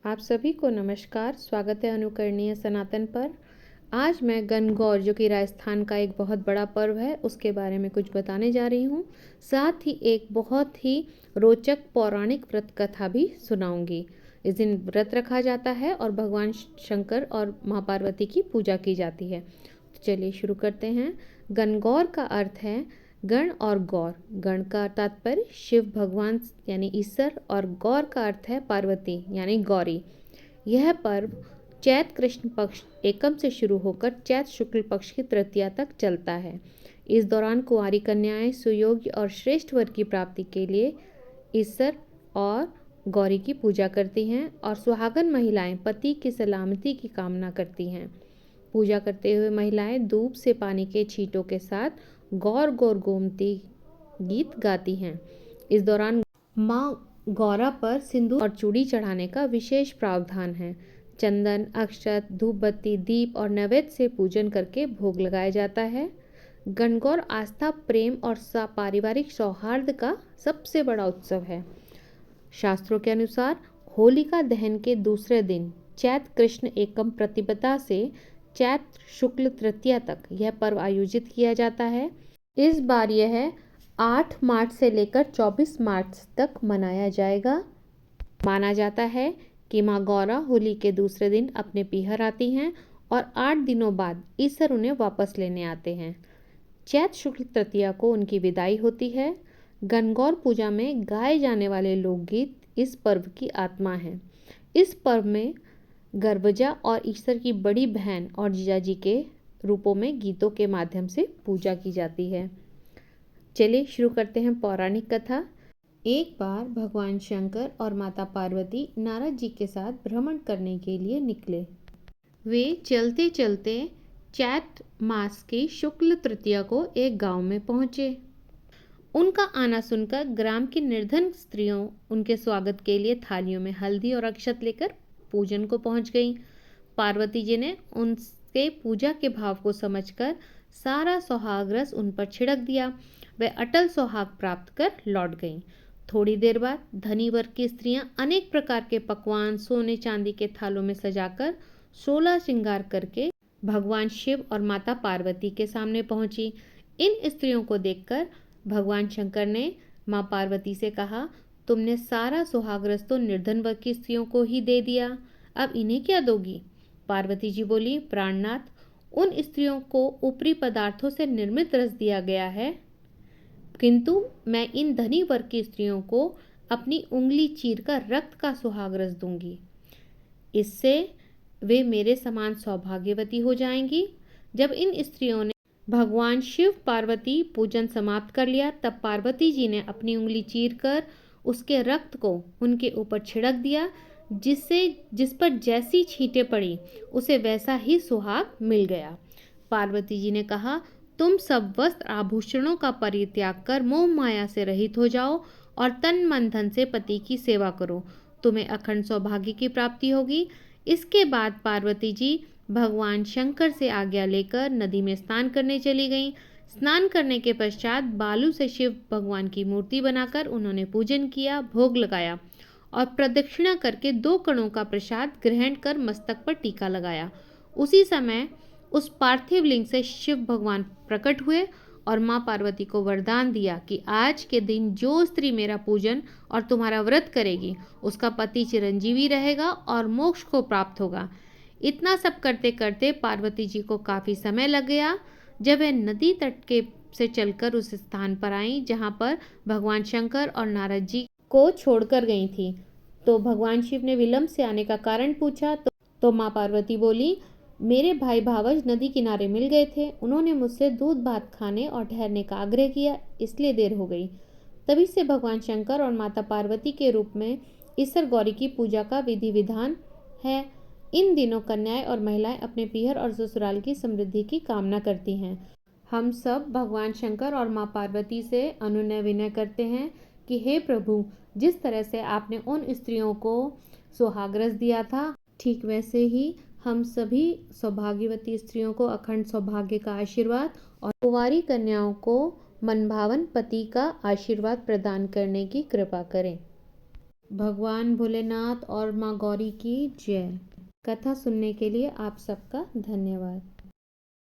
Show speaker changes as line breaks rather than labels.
आप सभी को नमस्कार। स्वागत है अनुकरणीय सनातन पर। आज मैं गणगौर, जो कि राजस्थान का एक बहुत बड़ा पर्व है, उसके बारे में कुछ बताने जा रही हूँ। साथ ही एक बहुत ही रोचक पौराणिक व्रत कथा भी सुनाऊंगी। इस दिन व्रत रखा जाता है और भगवान शंकर और माँ पार्वती की पूजा की जाती है। तो चलिए शुरू करते हैं। गणगौर का अर्थ है गण और गौर। गण का तात्पर्य शिव भगवान यानी ईश्वर और गौर का अर्थ है पार्वती यानी गौरी। यह पर्व चैत कृष्ण पक्ष एकम से शुरू होकर चैत शुक्ल पक्ष की तृतीया तक चलता है। इस दौरान कुंवारी कन्याएं सुयोग्य और श्रेष्ठ वर की प्राप्ति के लिए ईश्वर और गौरी की पूजा करती हैं और सुहागन महिलाएं पति की सलामती की कामना करती हैं। पूजा करते हुए महिलाएं धूप से पानी के छींटों के साथ गौर गौर गोमती गीत गाती हैं। इस दौरान माँ गौरा पर सिंदूर और चूड़ी चढ़ाने का विशेष प्रावधान है। चंदन, अक्षत, धूप बत्ती, दीप और नैवेद्य से पूजन करके भोग लगाया जाता है। गणगौर आस्था, प्रेम और पारिवारिक सौहार्द का सबसे बड़ा उत्सव है। शास्त्रों के अनुसार होलिका दहन के दूसरे दिन चैत कृष्ण एकम प्रतिपदा से चैत शुक्ल तृतीया तक यह पर्व आयोजित किया जाता है। इस बार यह 8 मार्च से लेकर 24 मार्च तक मनाया जाएगा। माना जाता है कि माँ गौरा होली के दूसरे दिन अपने पीहर आती हैं और 8 दिनों बाद ईश्वर उन्हें वापस लेने आते हैं। चैत शुक्ल तृतीया को उनकी विदाई होती है। गणगौर पूजा में गाए जाने वाले लोकगीत इस पर्व की आत्मा हैं। इस पर्व में गर्भजा और ईश्वर की बड़ी बहन और जीजाजी के रूपों में गीतों के माध्यम से पूजा की जाती है। चलिए शुरू करते हैं पौराणिक कथा। एक बार भगवान शंकर और माता पार्वती नारद जी के साथ भ्रमण करने के लिए निकले। वे चलते चलते चैत मास की शुक्ल तृतीया को एक गांव में पहुंचे। उनका आना सुनकर ग्राम की निर्धन स्त्रियों उनके स्वागत के लिए थालियों में हल्दी और अक्षत लेकर पूजन को पहुंच गईं। पार्वती जी ने उनके पूजा के भाव को समझकर सारा सुहाग रस उन पर छिड़क दिया। वे अटल सुहाग प्राप्त कर लौट गईं। थोड़ी देर बाद धनी वर्ग की स्त्रियां अनेक प्रकार के पकवान सोने चांदी के थालों में सजाकर 16 श्रृंगार करके भगवान शिव और माता पार्वती के सामने पहुंची। इन स्त्रियों को देखकर भगवान शंकर ने माँ पार्वती से कहा, तुमने सारा सुहाग रस तो निर्धन वर्ग की स्त्रियों को ही दे दिया, अब इन्हें क्या दोगी? पार्वती जी बोली, प्राणनाथ, उन स्त्रियों को ऊपरी पदार्थों से निर्मित रस दिया गया है, किंतु मैं इन धनी वर्ग की स्त्रियों को अपनी उंगली चीरकर रक्त का सुहाग रस दूंगी। इससे वे मेरे समान सौभाग्यवती हो जाएंगी। जब इन स्त्रियों ने भगवान शिव पार्वती पूजन समाप्त कर लिया, तब पार्वती जी ने अपनी उंगली चीरकर उसके रक्त को उनके ऊपर छिड़क दिया, जिस पर जैसी छींटे पड़ी उसे वैसा ही सुहाग मिल गया। पार्वती जी ने कहा, तुम सब वस्त्र आभूषणों का परित्याग कर मोह माया से रहित हो जाओ और तन मन धन से पति की सेवा करो, तुम्हें अखंड सौभाग्य की प्राप्ति होगी। इसके बाद पार्वती जी भगवान शंकर से आज्ञा लेकर नदी में स्नान करने चली गईं। स्नान करने के पश्चात बालू से शिव भगवान की मूर्ति बनाकर उन्होंने पूजन किया, भोग लगाया और प्रदक्षिणा करके 2 कणों का प्रसाद ग्रहण कर मस्तक पर टीका लगाया। उसी समय उस पार्थिव लिंग से शिव भगवान प्रकट हुए और माँ पार्वती को वरदान दिया कि आज के दिन जो स्त्री मेरा पूजन और तुम्हारा व्रत करेगी उसका पति चिरंजीवी रहेगा और मोक्ष को प्राप्त होगा। इतना सब करते करते पार्वती जी को काफ़ी समय लग गया। जब वह नदी तट के से चलकर उस स्थान पर आई जहाँ पर भगवान शंकर और नारद जी को छोड़कर गई थी, तो भगवान शिव ने विलंब से आने का कारण पूछा। तो माँ पार्वती बोली, मेरे भाई भावज नदी किनारे मिल गए थे, उन्होंने मुझसे दूध भात खाने और ठहरने का आग्रह किया, इसलिए देर हो गई। तभी से भगवान शंकर और माता पार्वती के रूप में ईश्वर गौरी की पूजा का विधि विधान है। इन दिनों कन्याएं और महिलाएं अपने पीहर और ससुराल की समृद्धि की कामना करती हैं। हम सब भगवान शंकर और माँ पार्वती से अनुनय विनय करते हैं कि हे प्रभु, जिस तरह से आपने उन स्त्रियों को सुहागरस दिया था, ठीक वैसे ही हम सभी सौभाग्यवती स्त्रियों को अखंड सौभाग्य का आशीर्वाद और कुंवारी कन्याओं को मनभावन पति का आशीर्वाद प्रदान करने की कृपा करें। भगवान भोलेनाथ और माँ गौरी की जय। कथा सुनने के लिए आप सबका धन्यवाद।